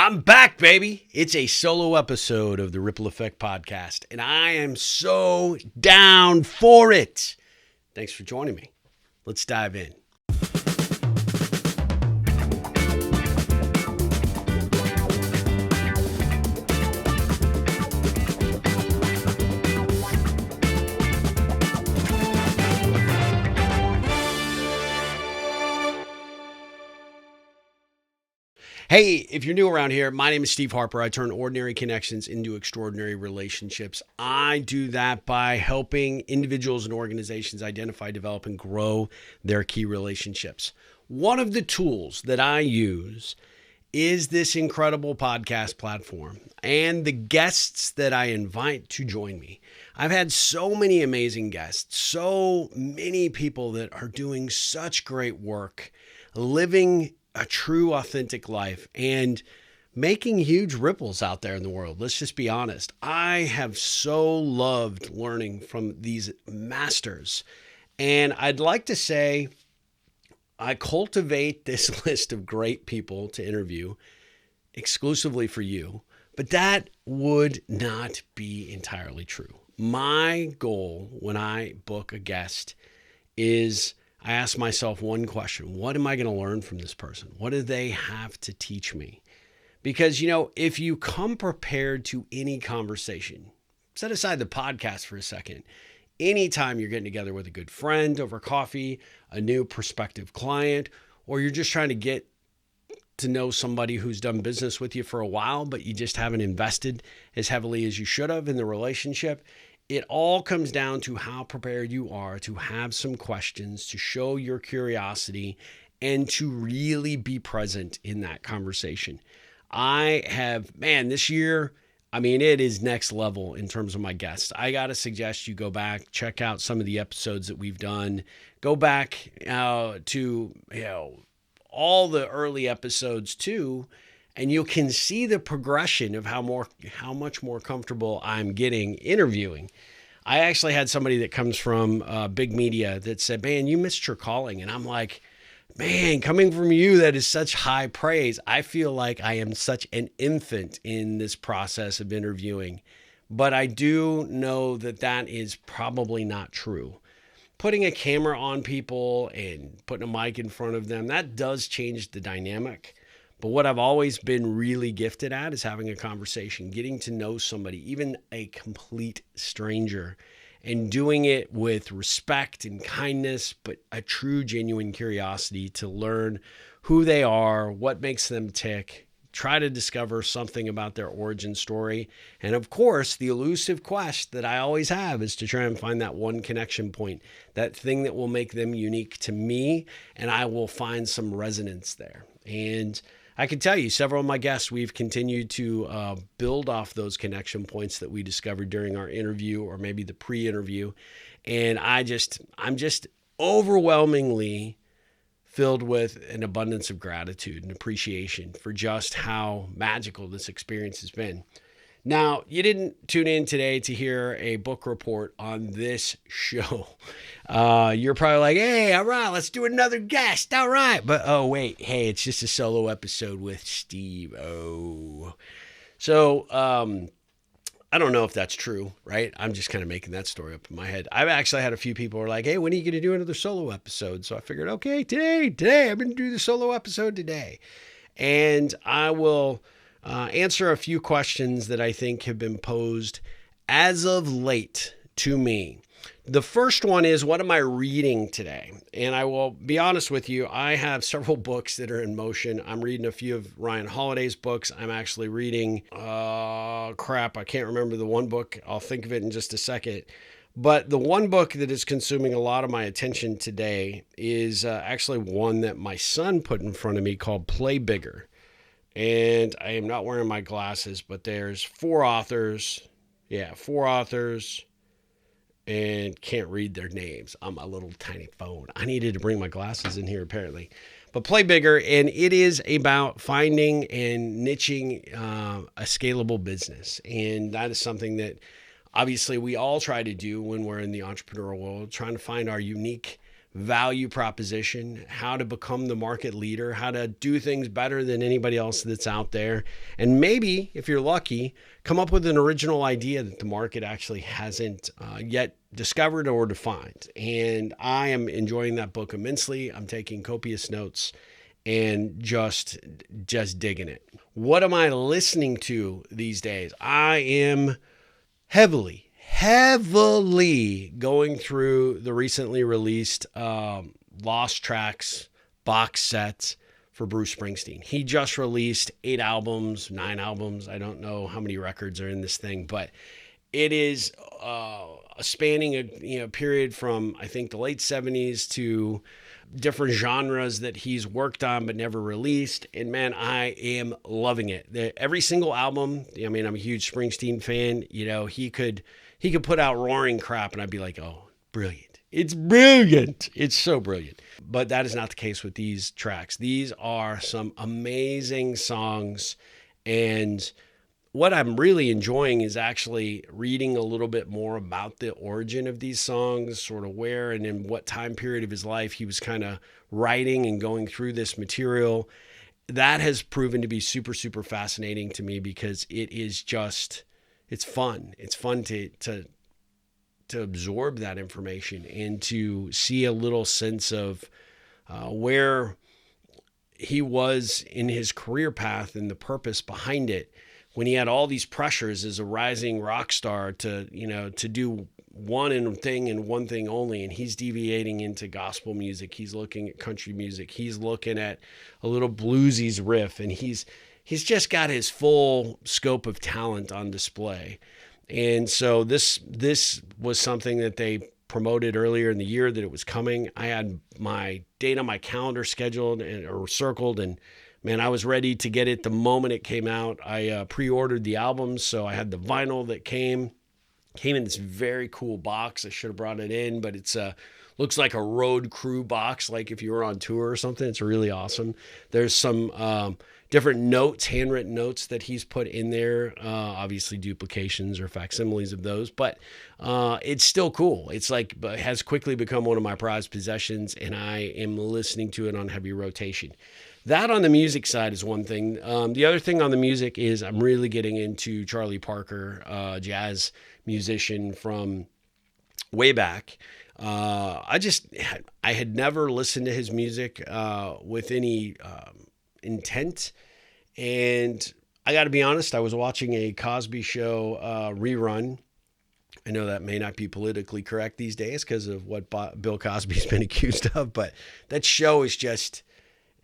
I'm back, baby. It's a solo episode of the Ripple Effect podcast, and I am so down for it. Thanks for joining me. Let's dive in. Hey, if you're new around here, my name is Steve Harper. I turn ordinary connections into extraordinary relationships. I do that by helping individuals and organizations identify, develop, and grow their key relationships. One of the tools that I use is this incredible podcast platform and the guests that I invite to join me. I've had so many amazing guests, so many people that are doing such great work, living a true, authentic life and making huge ripples out there in the world. Let's just be honest. I have so loved learning from these masters. And I'd like to say I cultivate this list of great people to interview exclusively for you, but that would not be entirely true. My goal when I book a guest is I ask myself one question. What am I going to learn from this person? What do they have to teach me? Because, if you come prepared to any conversation, set aside the podcast for a second. Anytime you're getting together with a good friend over coffee, a new prospective client, or you're just trying to get to know somebody who's done business with you for a while, but you just haven't invested as heavily as you should have in the relationship, it all comes down to how prepared you are to have some questions, to show your curiosity, and to really be present in that conversation. This year, it is next level in terms of my guests. I got to suggest you go back, check out some of the episodes that we've done. Go back to all the early episodes too, and you can see the progression of how much more comfortable I'm getting interviewing. I actually had somebody that comes from big media that said, "Man, you missed your calling." And I'm like, man, coming from you, that is such high praise. I feel like I am such an infant in this process of interviewing, but I do know that is probably not true. Putting a camera on people and putting a mic in front of them, that does change the dynamic. But what I've always been really gifted at is having a conversation, getting to know somebody, even a complete stranger, and doing it with respect and kindness, but a true, genuine curiosity to learn who they are, what makes them tick, try to discover something about their origin story. And of course, the elusive quest that I always have is to try and find that one connection point, that thing that will make them unique to me, and I will find some resonance there. And I can tell you, several of my guests, we've continued to build off those connection points that we discovered during our interview or maybe the pre-interview. And I'm just overwhelmingly filled with an abundance of gratitude and appreciation for just how magical this experience has been. Now, you didn't tune in today to hear a book report on this show. You're probably like, hey, all right, let's do another guest. All right. But, oh, wait. Hey, it's just a solo episode with Steve. Oh. So, I don't know if that's true, right? I'm just kind of making that story up in my head. I've actually had a few people who are like, hey, when are you going to do another solo episode? So I figured, okay, today, I'm going to do the solo episode today. And I will answer a few questions that I think have been posed as of late to me. The first one is, what am I reading today? And I will be honest with you, I have several books that are in motion. I'm reading a few of Ryan Holiday's books. I'm actually reading, I can't remember the one book. I'll think of it in just a second. But the one book that is consuming a lot of my attention today is actually one that my son put in front of me called Play Bigger. And I am not wearing my glasses, but there's four authors, and can't read their names on my little tiny phone. I needed to bring my glasses in here apparently. But Play Bigger, and it is about finding and niching a scalable business. And that is something that obviously we all try to do when we're in the entrepreneurial world, trying to find our unique value proposition, how to become the market leader, how to do things better than anybody else that's out there. And maybe, if you're lucky, come up with an original idea that the market actually hasn't yet discovered or defined. And I am enjoying that book immensely. I'm taking copious notes and just digging it. What am I listening to these days? I am heavily going through the recently released Lost Tracks box set for Bruce Springsteen. He just released 9 albums. I don't know how many records are in this thing, but it is spanning a period from, I think, the late 70s to different genres that he's worked on but never released. And man, I am loving it. Every single album, I mean, I'm a huge Springsteen fan. You know, he could put out roaring crap and I'd be like, oh, brilliant. It's brilliant. It's so brilliant. But that is not the case with these tracks. These are some amazing songs. And what I'm really enjoying is actually reading a little bit more about the origin of these songs, sort of where and in what time period of his life he was kind of writing and going through this material. That has proven to be super, super fascinating to me because it is just, it's fun. It's fun to absorb that information and to see a little sense of where he was in his career path and the purpose behind it. When he had all these pressures as a rising rock star to do one thing and one thing only, and he's deviating into gospel music. He's looking at country music. He's looking at a little bluesies riff, and he's just got his full scope of talent on display. And so this was something that they promoted earlier in the year that it was coming. I had my date on my calendar scheduled or circled, and man, I was ready to get it the moment it came out. I pre-ordered the album, so I had the vinyl that came in this very cool box. I should have brought it in, but it's looks like a road crew box, like if you were on tour or something. It's really awesome. There's some different notes, handwritten notes that he's put in there, obviously duplications or facsimiles of those, but it's still cool. It's like has quickly become one of my prized possessions, and I am listening to it on heavy rotation. That on the music side is one thing. The other thing on the music is I'm really getting into Charlie Parker, jazz musician from way back. I had never listened to his music with any intent. And I got to be honest, I was watching a Cosby Show rerun. I know that may not be politically correct these days because of what Bill Cosby's been accused of, but that show is just...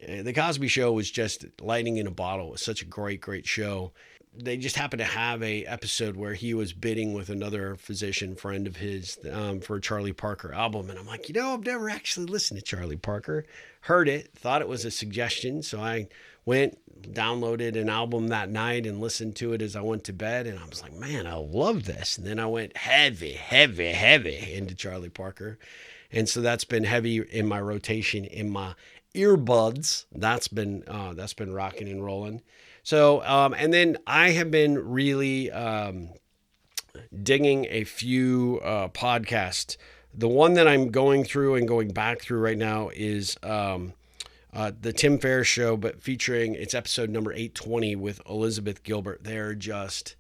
The Cosby Show was just lightning in a bottle. It was such a great, great show. They just happened to have a episode where he was bidding with another physician friend of his for a Charlie Parker album. And I'm like, I've never actually listened to Charlie Parker. Heard it, thought it was a suggestion. So I went, downloaded an album that night and listened to it as I went to bed. And I was like, man, I love this. And then I went heavy into Charlie Parker. And so that's been heavy in my rotation, in my earbuds. That's been rocking and rolling. So, and then I have been really digging a few podcasts. The one that I'm going through and going back through right now is the Tim Ferriss Show, but featuring, it's episode number 820 with Elizabeth Gilbert. They're just,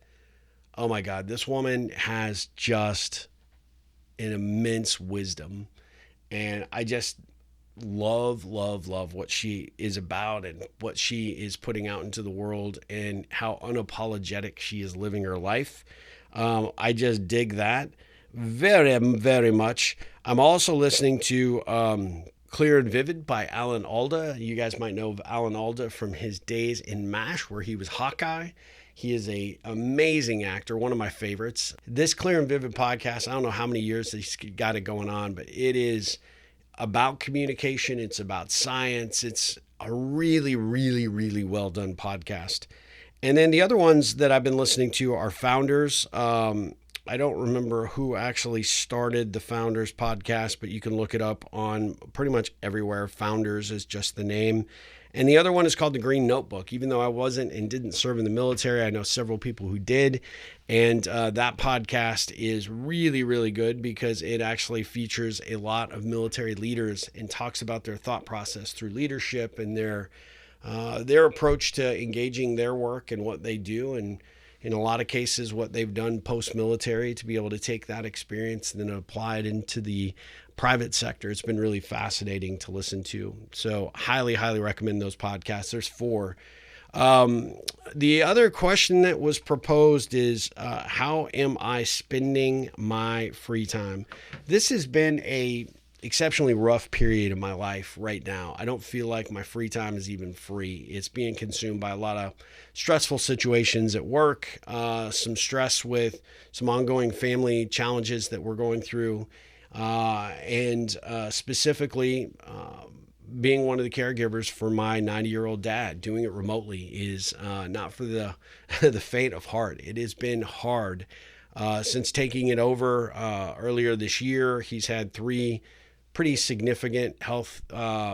oh my God, this woman has just an immense wisdom. And I just love what she is about and what she is putting out into the world and how unapologetic she is living her life. I just dig that very, very much. I'm also listening to Clear and Vivid by Alan Alda. You guys might know of Alan Alda from his days in MASH, where he was Hawkeye. He is an amazing actor, one of my favorites. This Clear and Vivid podcast, I don't know how many years he's got it going on, but it is about communication. It's about science. It's a really, really, really well done podcast. And then the other ones that I've been listening to are Founders. I don't remember who actually started the Founders podcast, but you can look it up on pretty much everywhere. Founders is just the name. And the other one is called The Green Notebook. Even though I wasn't and didn't serve in the military, I know several people who did. And that podcast is really, really good because it actually features a lot of military leaders and talks about their thought process through leadership and their approach to engaging their work and what they do. And in a lot of cases, what they've done post-military to be able to take that experience and then apply it into the private sector. It's been really fascinating to listen to. So highly, highly recommend those podcasts. There's 4. The other question that was proposed is, how am I spending my free time? This has been a exceptionally rough period of my life right now. I don't feel like my free time is even free. It's being consumed by a lot of stressful situations at work, some stress with some ongoing family challenges that we're going through, and specifically being one of the caregivers for my 90-year-old dad. Doing it remotely is not for the the faint of heart. It has been hard since taking it over earlier this year. He's had 3 pretty significant health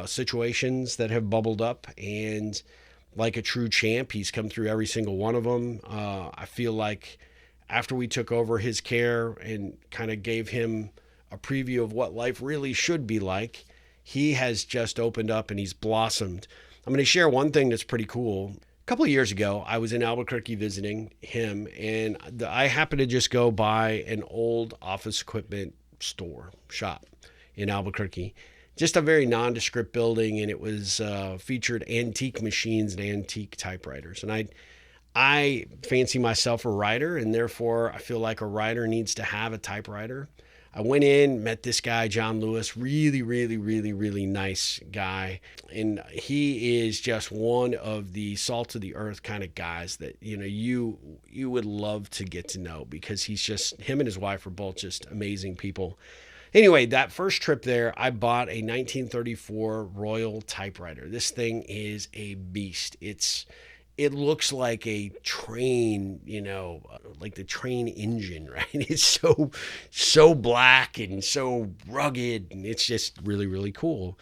situations that have bubbled up, and like a true champ, he's come through every single one of them. I feel like after we took over his care and kind of gave him a preview of what life really should be like, he has just opened up and he's blossomed. I'm going to share one thing that's pretty cool. A couple of years ago, I was in Albuquerque visiting him, and I happened to just go by an old office equipment shop in Albuquerque. Just a very nondescript building, and it was featured antique machines and antique typewriters. And I fancy myself a writer, and therefore I feel like a writer needs to have a typewriter. I went in, met this guy, John Lewis, really, really, really, really nice guy. And he is just one of the salt of the earth kind of guys that, you would love to get to know, because him and his wife are both just amazing people. Anyway, that first trip there, I bought a 1934 Royal typewriter. This thing is a beast. It looks like a train, like the train engine, right? It's so black and so rugged, and it's just really, really cool.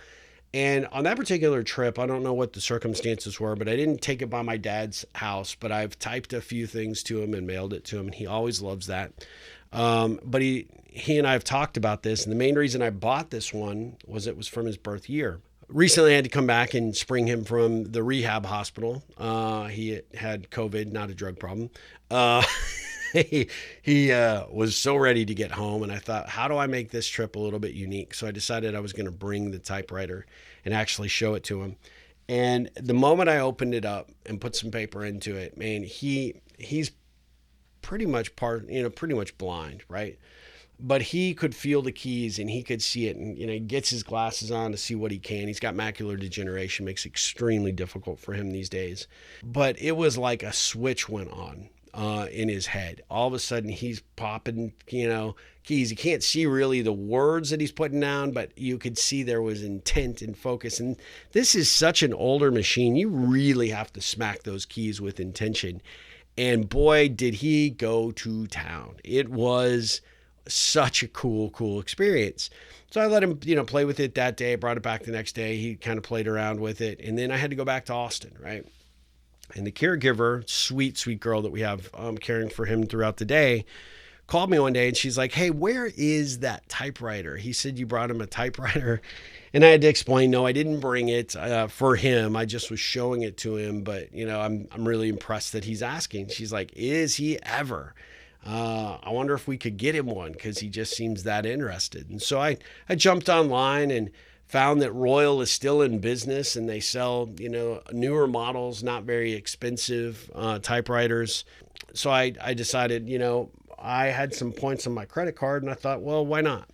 And on that particular trip, I don't know what the circumstances were, but I didn't take it by my dad's house, but I've typed a few things to him and mailed it to him, and he always loves that. But he and I have talked about this, and the main reason I bought this one was it was from his birth year. Recently, I had to come back and spring him from the rehab hospital. He had COVID, not a drug problem. He was so ready to get home, and I thought, how do I make this trip a little bit unique? So I decided I was going to bring the typewriter and actually show it to him. And the moment I opened it up and put some paper into it, man, he's pretty much pretty much blind, right? But he could feel the keys and he could see it, and he gets his glasses on to see what he can. He's got macular degeneration, makes it extremely difficult for him these days. But it was like a switch went on in his head. All of a sudden he's popping, keys. You can't see really the words that he's putting down, but you could see there was intent and focus. And this is such an older machine. You really have to smack those keys with intention. And boy, did he go to town. It was such a cool experience. So I let him, play with it that day. I brought it back the next day. He kind of played around with it. And then I had to go back to Austin, right? And the caregiver, sweet girl that we have caring for him throughout the day, called me one day and she's like, "Hey, where is that typewriter? He said you brought him a typewriter." And I had to explain, no, I didn't bring it for him. I just was showing it to him. But, I'm really impressed that he's asking. She's like, "Is he ever? I wonder if we could get him one," because he just seems that interested. And so I jumped online and found that Royal is still in business, and they sell, newer models, not very expensive typewriters. So I decided, I had some points on my credit card, and I thought, well, why not?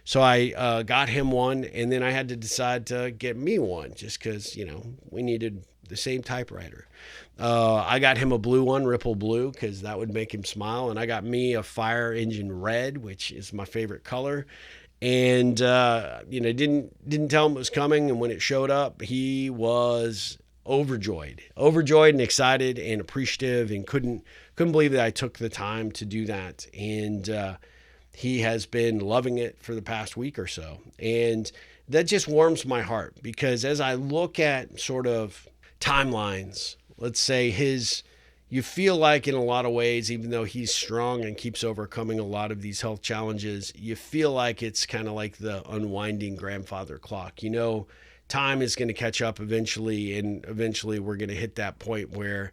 So I got him one, and then I had to decide to get me one just because, we needed the same typewriter. I got him a blue one, Ripple Blue, because that would make him smile. And I got me a Fire Engine Red, which is my favorite color. And, didn't tell him it was coming. And when it showed up, he was overjoyed and excited and appreciative, and couldn't believe that I took the time to do that. And he has been loving it for the past week or so. And that just warms my heart, because as I look at sort of timelines, let's say you feel like in a lot of ways, even though he's strong and keeps overcoming a lot of these health challenges, you feel like it's kind of like the unwinding grandfather clock. Time is going to catch up eventually, and eventually we're going to hit that point where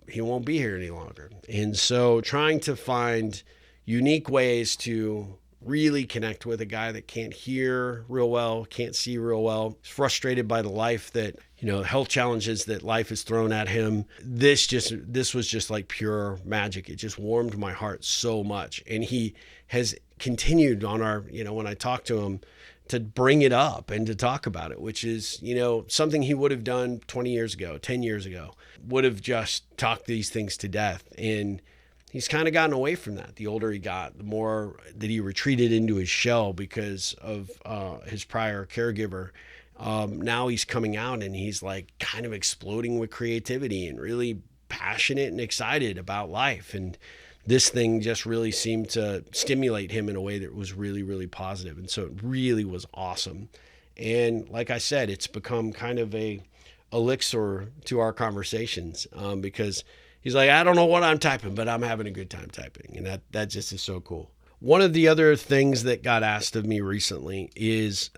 he won't be here any longer. And so trying to find unique ways to really connect with a guy that can't hear real well, can't see real well, is frustrated by the life that, health challenges that life has thrown at him. This was just like pure magic. It just warmed my heart so much. And he has continued on our, when I talk to him, to bring it up and to talk about it, which is, something he would have done 20 years ago, 10 years ago, would have just talked these things to death. And he's kind of gotten away from that. The older he got, the more that he retreated into his shell because of his prior caregiver. Now he's coming out and he's like kind of exploding with creativity and really passionate and excited about life. And this thing just really seemed to stimulate him in a way that was really, really positive. And so it really was awesome. And like I said, it's become kind of a elixir to our conversations, because he's like, I don't know what I'm typing, but I'm having a good time typing. And that just is so cool. One of the other things that got asked of me recently is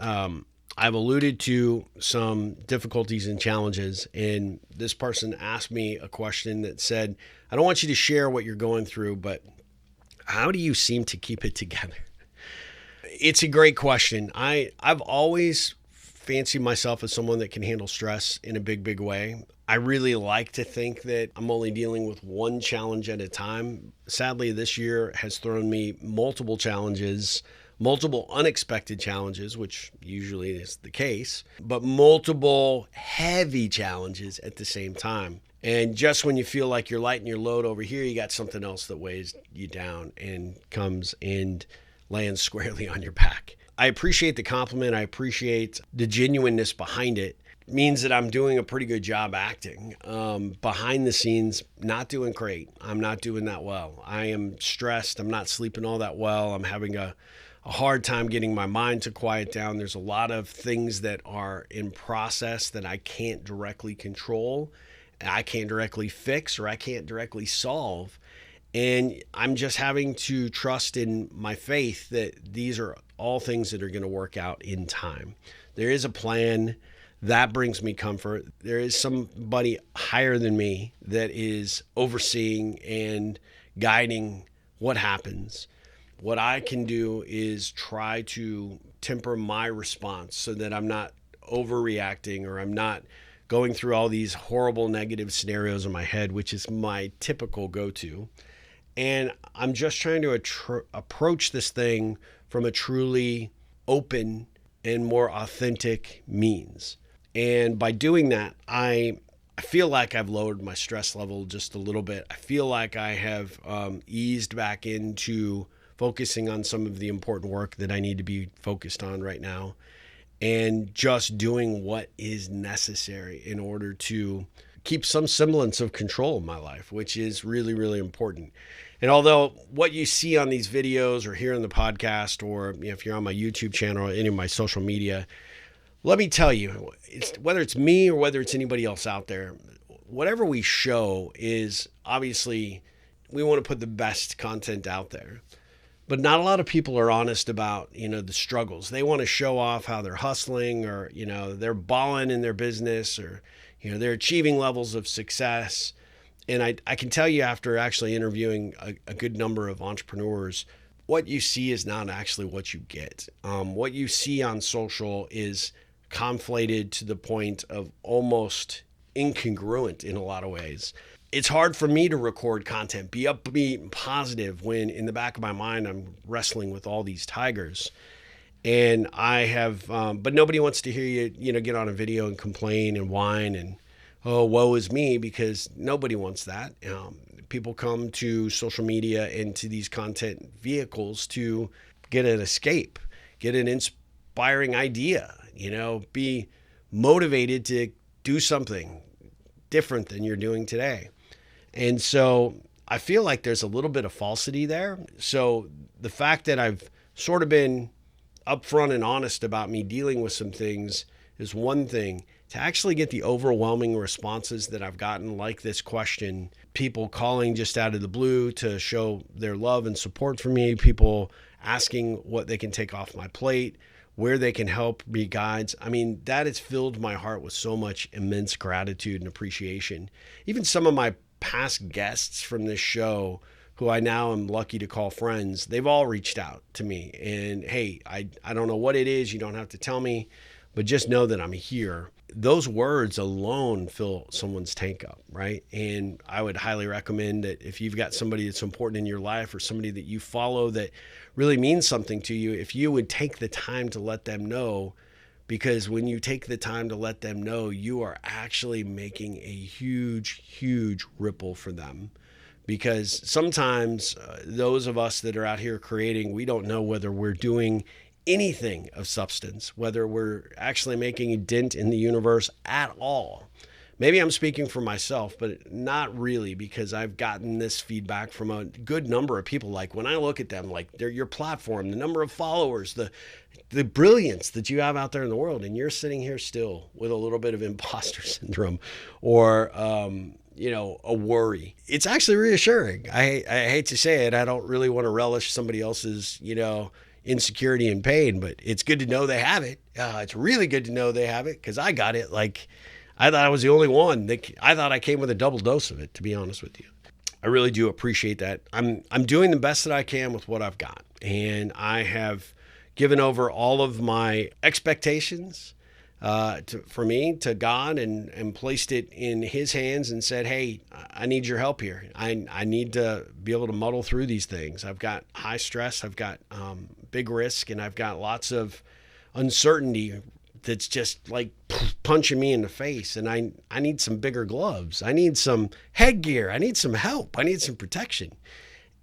I've alluded to some difficulties and challenges. And this person asked me a question that said, I don't want you to share what you're going through, but how do you seem to keep it together? It's a great question. I've always fancied myself as someone that can handle stress in a big, big way. I really like to think that I'm only dealing with one challenge at a time. Sadly, this year has thrown me multiple challenges, multiple unexpected challenges, which usually is the case, but multiple heavy challenges at the same time. And just when you feel like you're lighting your load over here, you got something else that weighs you down and comes and lands squarely on your back. I appreciate the compliment. I appreciate the genuineness behind it. It means that I'm doing a pretty good job acting. Behind the scenes, not doing great. I'm not doing that well. I am stressed. I'm not sleeping all that well. I'm having a hard time getting my mind to quiet down. There's a lot of things that are in process that I can't directly control, I can't directly fix, or I can't directly solve. And I'm just having to trust in my faith that these are all things that are going to work out in time. There is a plan. That brings me comfort. There is somebody higher than me that is overseeing and guiding what happens. What I can do is try to temper my response so that I'm not overreacting, or I'm not going through all these horrible negative scenarios in my head, which is my typical go-to. And I'm just trying to approach this thing from a truly open and more authentic means. And by doing that, I feel like I've lowered my stress level just a little bit. I feel like I have eased back into focusing on some of the important work that I need to be focused on right now, and just doing what is necessary in order to keep some semblance of control in my life, which is really, really important. And although what you see on these videos or here on the podcast, or if you're on my YouTube channel or any of my social media, let me tell you, whether it's me or whether it's anybody else out there, whatever we show is obviously we want to put the best content out there. But not a lot of people are honest about, the struggles. They want to show off how they're hustling, or, they're balling in their business, or, they're achieving levels of success. And I can tell you, after actually interviewing a good number of entrepreneurs, what you see is not actually what you get. What you see on social is conflated to the point of almost incongruent in a lot of ways. It's hard for me to record content, be upbeat and positive, when in the back of my mind, I'm wrestling with all these tigers. And I have, but nobody wants to hear you, get on a video and complain and whine and, oh, woe is me, because nobody wants that. People come to social media and to these content vehicles to get an escape, get an inspiring idea, be motivated to do something different than you're doing today. And so I feel like there's a little bit of falsity there. So the fact that I've sort of been upfront and honest about me dealing with some things is one thing. To actually get the overwhelming responses that I've gotten, like this question, people calling just out of the blue to show their love and support for me, people asking what they can take off my plate, where they can help me guides. I mean, that has filled my heart with so much immense gratitude and appreciation. Even some of my past guests from this show, who I now am lucky to call friends, they've all reached out to me and, hey, I don't know what it is. You don't have to tell me, but just know that I'm here. Those words alone fill someone's tank up, right? And I would highly recommend that if you've got somebody that's important in your life or somebody that you follow that really means something to you, if you would take the time to let them know, because when you take the time to let them know, you are actually making a huge, huge ripple for them. Because sometimes those of us that are out here creating, we don't know whether we're doing anything of substance, whether we're actually making a dent in the universe at all. Maybe I'm speaking for myself, but not really, because I've gotten this feedback from a good number of people. Like when I look at them, like they're your platform, the number of followers, the brilliance that you have out there in the world, and you're sitting here still with a little bit of imposter syndrome or, a worry. It's actually reassuring. I hate to say it. I don't really want to relish somebody else's, insecurity and pain, but it's good to know they have it. It's really good to know they have it, because I got it. Like, I thought I was the only one. I thought I came with a double dose of it, to be honest with you. I really do appreciate that. I'm doing the best that I can with what I've got, and I have given over all of my expectations for me to God and placed it in his hands and said, hey, I need your help here. I need to be able to muddle through these things. I've got high stress. I've got big risk, and I've got lots of uncertainty that's just like punching me in the face. And I need some bigger gloves. I need some headgear. I need some help. I need some protection.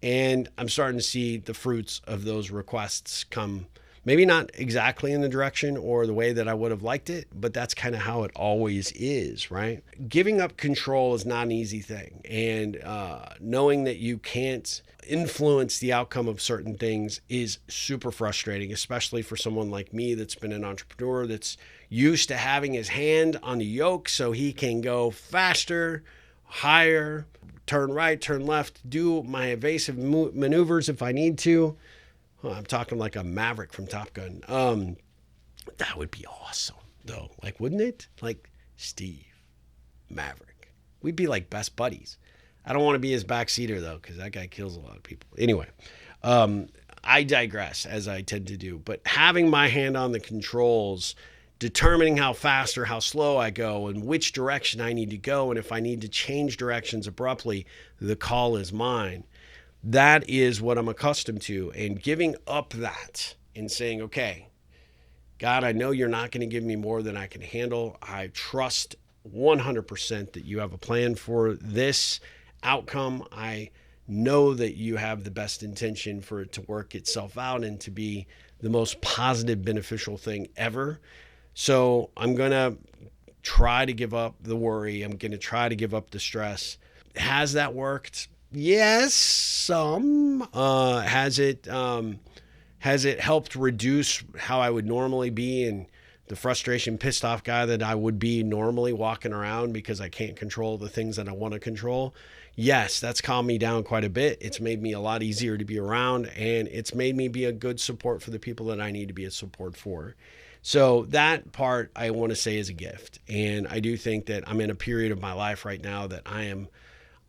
And I'm starting to see the fruits of those requests come. Maybe not exactly in the direction or the way that I would have liked it, but that's kind of how it always is, right? Giving up control is not an easy thing. And knowing that you can't influence the outcome of certain things is super frustrating, especially for someone like me that's been an entrepreneur, that's used to having his hand on the yoke so he can go faster, higher, turn right, turn left, do my evasive maneuvers if I need to. I'm talking like a Maverick from Top Gun. That would be awesome, though. Like, wouldn't it? Like Steve, Maverick. We'd be like best buddies. I don't want to be his backseater, though, because that guy kills a lot of people. Anyway, I digress, as I tend to do. But having my hand on the controls, determining how fast or how slow I go and which direction I need to go, and if I need to change directions abruptly, the call is mine. That is what I'm accustomed to, and giving up that and saying, okay, God, I know you're not going to give me more than I can handle. I trust 100% that you have a plan for this outcome. I know that you have the best intention for it to work itself out and to be the most positive, beneficial thing ever. So I'm going to try to give up the worry. I'm going to try to give up the stress. Has that worked? Yes, some. Has it helped reduce how I would normally be and the frustration, pissed off guy that I would be normally walking around because I can't control the things that I want to control? Yes, that's calmed me down quite a bit. It's made me a lot easier to be around, and it's made me be a good support for the people that I need to be a support for. So that part I want to say is a gift. And I do think that I'm in a period of my life right now that I am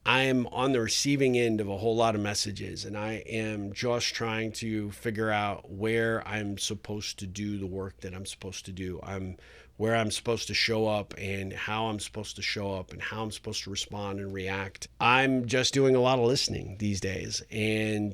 on the receiving end of a whole lot of messages, and I am just trying to figure out where I'm supposed to do the work that I'm supposed to do. Where I'm supposed to show up and how I'm supposed to show up and how I'm supposed to respond and react. I'm just doing a lot of listening these days. And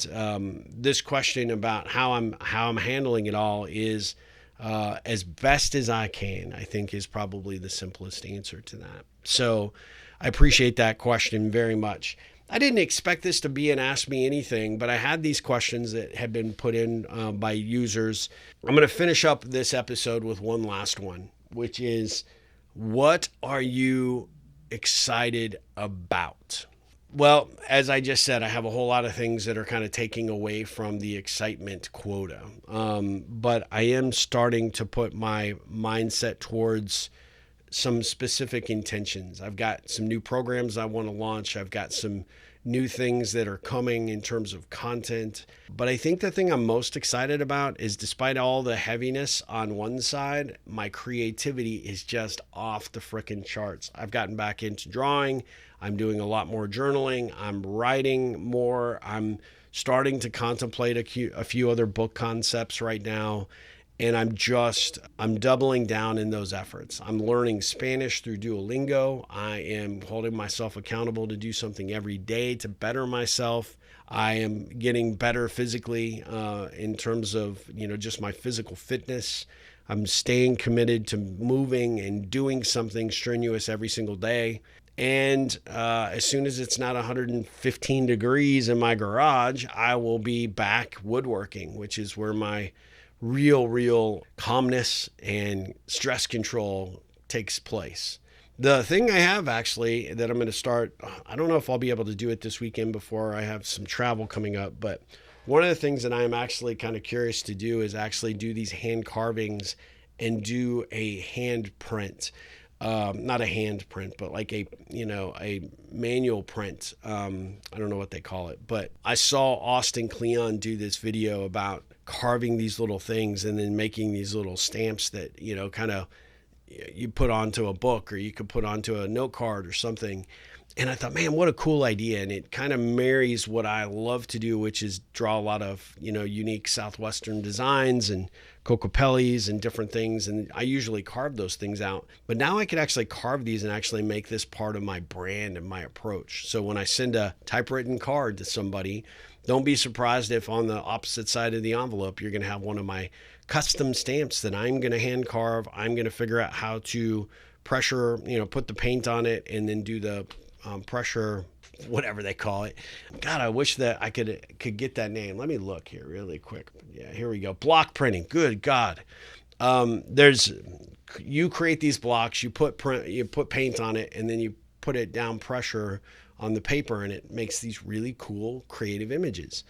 this question about how I'm handling it all is as best as I can, I think, is probably the simplest answer to that. So I appreciate that question very much. I didn't expect this to be an Ask Me Anything, but I had these questions that had been put in by users. I'm going to finish up this episode with one last one, which is, what are you excited about? Well, as I just said, I have a whole lot of things that are kind of taking away from the excitement quota. But I am starting to put my mindset towards some specific intentions. I've got some new programs I want to launch. I've got some new things that are coming in terms of content. But I think the thing I'm most excited about is, despite all the heaviness on one side, my creativity is just off the frickin' charts. I've gotten back into drawing. I'm doing a lot more journaling. I'm writing more. I'm starting to contemplate a few other book concepts right now. And I'm doubling down in those efforts. I'm learning Spanish through Duolingo. I am holding myself accountable to do something every day to better myself. I am getting better physically in terms of, just my physical fitness. I'm staying committed to moving and doing something strenuous every single day. And as soon as it's not 115 degrees in my garage, I will be back woodworking, which is where my real calmness and stress control takes place. The thing I have actually that I'm going to start, I don't know if I'll be able to do it this weekend before I have some travel coming up, but one of the things that I am actually kind of curious to do is actually do these hand carvings and do a hand print. Not a hand print, but like a manual print. I don't know what they call it, but I saw Austin Kleon do this video about carving these little things and then making these little stamps that, kind of you put onto a book, or you could put onto a note card or something. And I thought, man, what a cool idea. And it kind of marries what I love to do, which is draw a lot of, unique Southwestern designs and cocopellis and different things. And I usually carve those things out. But now I could actually carve these and actually make this part of my brand and my approach. So when I send a typewritten card to somebody, don't be surprised if on the opposite side of the envelope, you're going to have one of my custom stamps that I'm going to hand carve. I'm going to figure out how to pressure, put the paint on it and then do the pressure, whatever they call it. God, I wish that I could get that name. Let me look here really quick. Yeah, here we go. Block printing. Good God. You create these blocks, you put paint on it, and then you put it down pressure on the paper, and it makes these really cool creative images.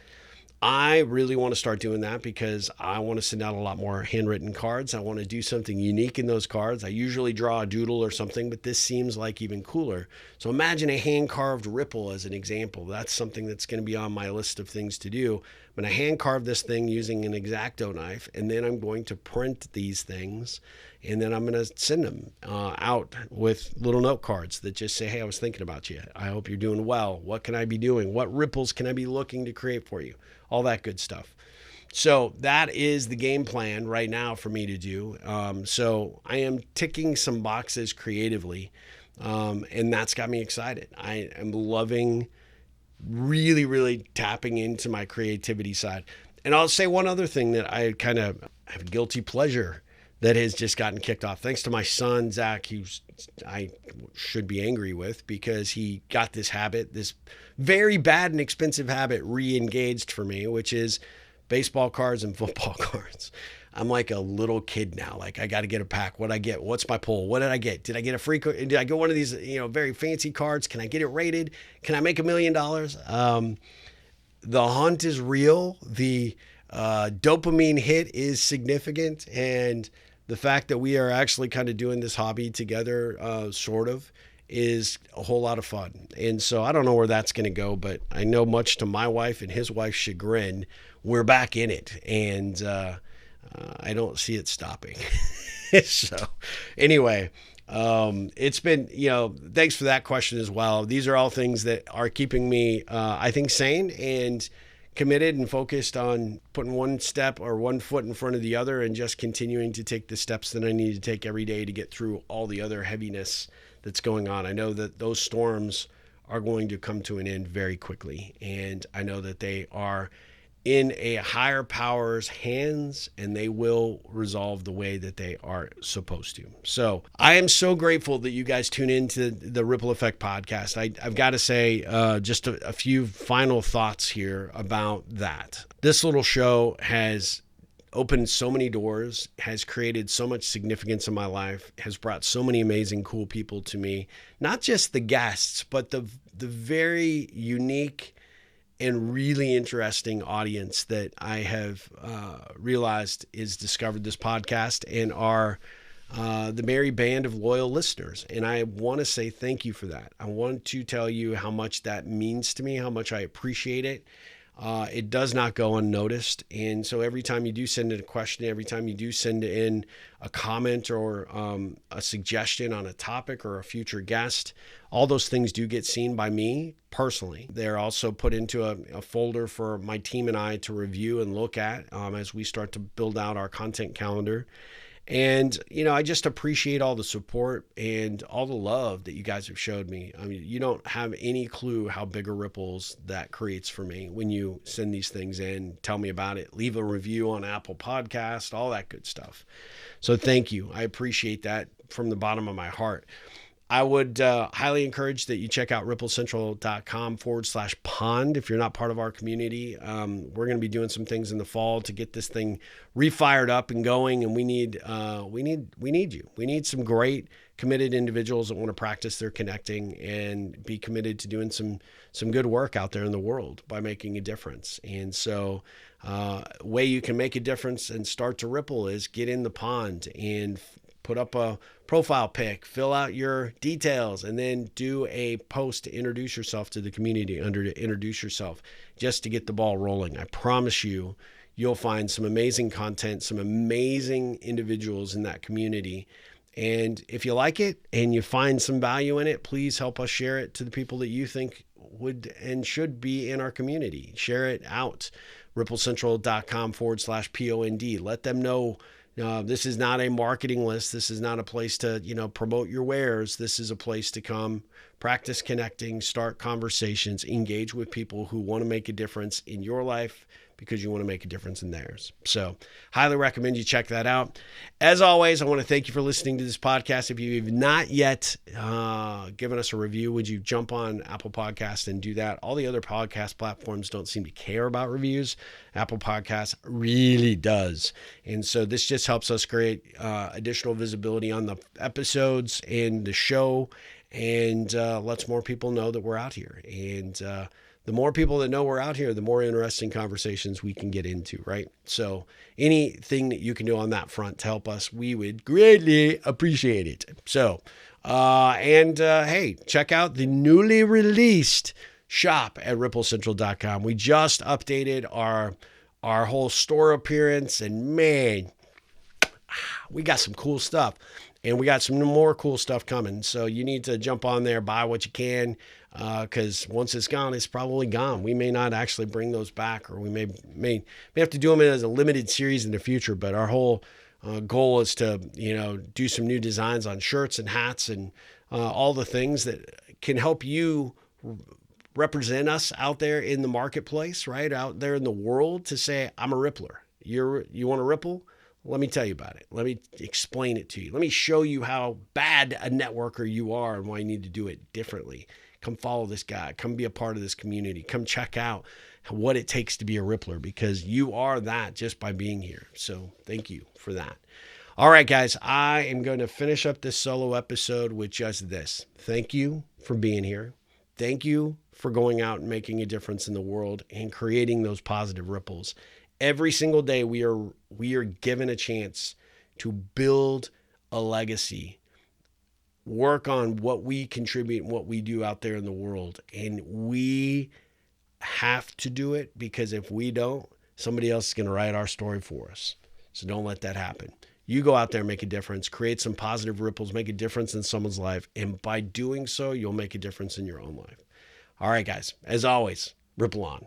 I really want to start doing that because I want to send out a lot more handwritten cards. I want to do something unique in those cards. I usually draw a doodle or something, but this seems like even cooler. So imagine a hand-carved ripple as an example. That's something that's going to be on my list of things to do. I'm going to hand-carve this thing using an X-Acto knife, and then I'm going to print these things, and then I'm going to send them out with little note cards that just say, hey, I was thinking about you. I hope you're doing well. What can I be doing? What ripples can I be looking to create for you? All that good stuff. So that is the game plan right now for me to do. So I am ticking some boxes creatively, and that's got me excited. I am loving really tapping into my creativity side. And I'll say one other thing that I kind of have a guilty pleasure that has just gotten kicked off. Thanks to my son, Zach, I should be angry with because he got this habit, this very bad and expensive habit re-engaged for me, which is baseball cards and football cards. I'm like a little kid now. Like, I got to get a pack. What'd I get? What's my pull? What did I get? Did I get a free? Did I get one of these, very fancy cards? Can I get it rated? Can I make $1 million? The hunt is real. The dopamine hit is significant. And the fact that we are actually kind of doing this hobby together, sort of, is a whole lot of fun. And so I don't know where that's going to go, but I know, much to my wife and his wife's chagrin, we're back in it. And I don't see it stopping. So anyway, it's been, thanks for that question as well. These are all things that are keeping me, I think, sane and committed and focused on putting one step or one foot in front of the other and just continuing to take the steps that I need to take every day to get through all the other heaviness that's going on. I know that those storms are going to come to an end very quickly, and I know that they are in a higher power's hands, and they will resolve the way that they are supposed to. So I am so grateful that you guys tune into the Ripple Effect podcast. I've got to say just a few final thoughts here about that. This little show has opened so many doors, has created so much significance in my life, has brought so many amazing, cool people to me. Not just the guests, but the the very unique and really interesting audience that I have realized is discovered this podcast and are the merry band of loyal listeners. And I want to say thank you for that. I want to tell you how much that means to me, how much I appreciate it. It does not go unnoticed. And so every time you do send in a question, every time you do send in a comment or a suggestion on a topic or a future guest, all those things do get seen by me personally. They're also put into a folder for my team and I to review and look at as we start to build out our content calendar. And, I just appreciate all the support and all the love that you guys have showed me. I mean, you don't have any clue how big a ripples that creates for me when you send these things in, tell me about it, leave a review on Apple Podcast, all that good stuff. So thank you. I appreciate that from the bottom of my heart. I would highly encourage that you check out ripplecentral.com/pond. If you're not part of our community, we're going to be doing some things in the fall to get this thing refired up and going. And we need you. We need some great committed individuals that want to practice their connecting and be committed to doing some good work out there in the world by making a difference. And so way you can make a difference and start to ripple is get in the pond and put up a profile pic, fill out your details, and then do a post to introduce yourself to the community to introduce yourself just to get the ball rolling. I promise you'll find some amazing content, some amazing individuals in that community. And if you like it and you find some value in it, please help us share it to the people that you think would and should be in our community. Share it out. ripplecentral.com/POND. Let them know. This is not a marketing list. This is not a place to, promote your wares. This is a place to come, practice connecting, start conversations, engage with people who want to make a difference in your life because you want to make a difference in theirs. So highly recommend you check that out. As always, I want to thank you for listening to this podcast. If you've not yet given us a review, would you jump on Apple Podcasts and do that? All the other podcast platforms don't seem to care about reviews. Apple Podcasts really does. And so this just helps us create additional visibility on the episodes and the show and lets more people know that we're out here. And the more people that know we're out here, the more interesting conversations we can get into, right? So anything that you can do on that front to help us, we would greatly appreciate it. So, hey, check out the newly released shop at ripplecentral.com. We just updated our whole store appearance, and man, we got some cool stuff. And we got some more cool stuff coming. So you need to jump on there, buy what you can, because once it's gone, it's probably gone. We may not actually bring those back, or we may have to do them as a limited series in the future. But our whole goal is to, do some new designs on shirts and hats and all the things that can help you represent us out there in the marketplace, right? Out there in the world to say, I'm a rippler. You want to ripple? Let me tell you about it. Let me explain it to you. Let me show you how bad a networker you are and why you need to do it differently. Come follow this guy. Come be a part of this community. Come check out what it takes to be a rippler, because you are that just by being here. So thank you for that. All right, guys, I am going to finish up this solo episode with just this. Thank you for being here. Thank you for going out and making a difference in the world and creating those positive ripples. Every single day we are given a chance to build a legacy, work on what we contribute and what we do out there in the world. And we have to do it, because if we don't, somebody else is going to write our story for us. So don't let that happen. You go out there and make a difference, create some positive ripples, make a difference in someone's life. And by doing so, you'll make a difference in your own life. All right, guys, as always, ripple on.